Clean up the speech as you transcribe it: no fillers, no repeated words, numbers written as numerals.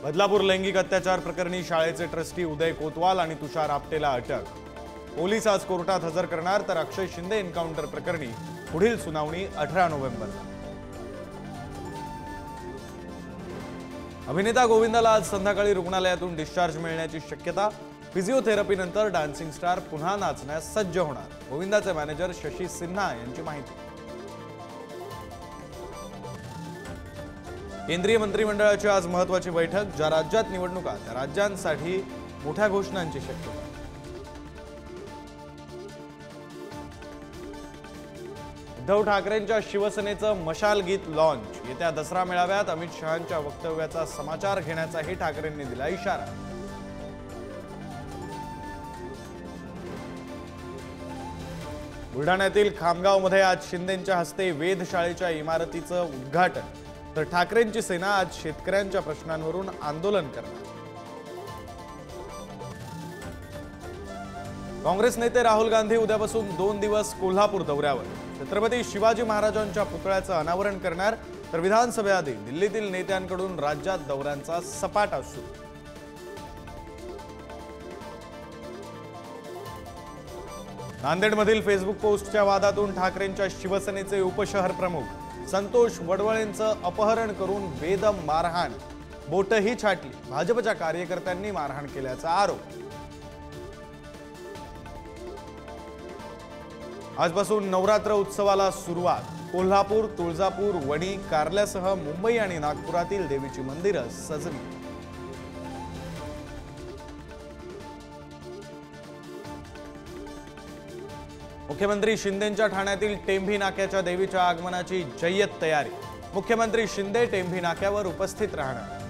बदलापूर लैंगिक अत्याचार प्रकरणी शाळेचे ट्रस्टी उदय कोतवाल आणि तुषार आपटेला अटक। पोलीस आज कोर्टात हजर करणार, तर अक्षय शिंदे एन्काउंटर प्रकरणी पुढील सुनावणी 18 नोव्हेंबरला। अभिनेता गोविंदाला आज संध्याकाळी रुग्णालयातून डिस्चार्ज मिळण्याची शक्यता। फिजिओथेरपी नंतर डान्सिंग स्टार पुन्हा नाचण्यास सज्ज होणार, गोविंदाचे मॅनेजर शशी सिन्हा यांची माहिती। केंद्रीय मंत्रिमंडळाची आज महत्त्वाची बैठक। ज्या राज्यात निवडणुका त्या राज्यांसाठी मोठ्या घोषणांची शक्यता। उद्धव ठाकरेंच्या शिवसेनेचं मशाल गीत लॉन्च। येत्या दसरा मेळाव्यात अमित शहांच्या वक्तव्याचा समाचार घेण्याचाही ठाकरेंनी दिला इशारा। बुलढाण्यातील खामगावमध्ये आज शिंदेंच्या हस्ते वेधशाळेच्या इमारतीचं उद्घाटन, तर ठाकरेंची सेना आज शेतकऱ्यांच्या प्रश्नांवरून आंदोलन करणार। काँग्रेस नेते राहुल गांधी उद्यापासून 2 दिवस कोल्हापूर दौऱ्यावर। छत्रपती शिवाजी महाराजांच्या पुतळ्याचं अनावरण करणार, तर विधानसभेआधी दिल्लीतील नेत्यांकडून राज्यात दौऱ्यांचा सपाटा सुरू। नांदेडमधील फेसबुक पोस्टच्या वादातून ठाकरेंच्या शिवसेनेचे उपशहर प्रमुख संतोष वडवळेंचं अपहरण करून बेदम मारहाण, बोटही छाटली। भाजपच्या कार्यकर्त्यांनी मारहाण केल्याचा आरोप। आजपासून नवरात्र उत्सवाला सुरुवात। कोल्हापूर, तुळजापूर, वणी, कारल्यासह मुंबई आणि नागपुरातील देवीची मंदिरं सजली। मुख्यमंत्री शिंदेंच्या ठाण्यातील टेंभी नाक्याच्या देवीच्या आगमनाची जय्यत तयारी। मुख्यमंत्री शिंदे टेंभी नाक्यावर उपस्थित राहणार।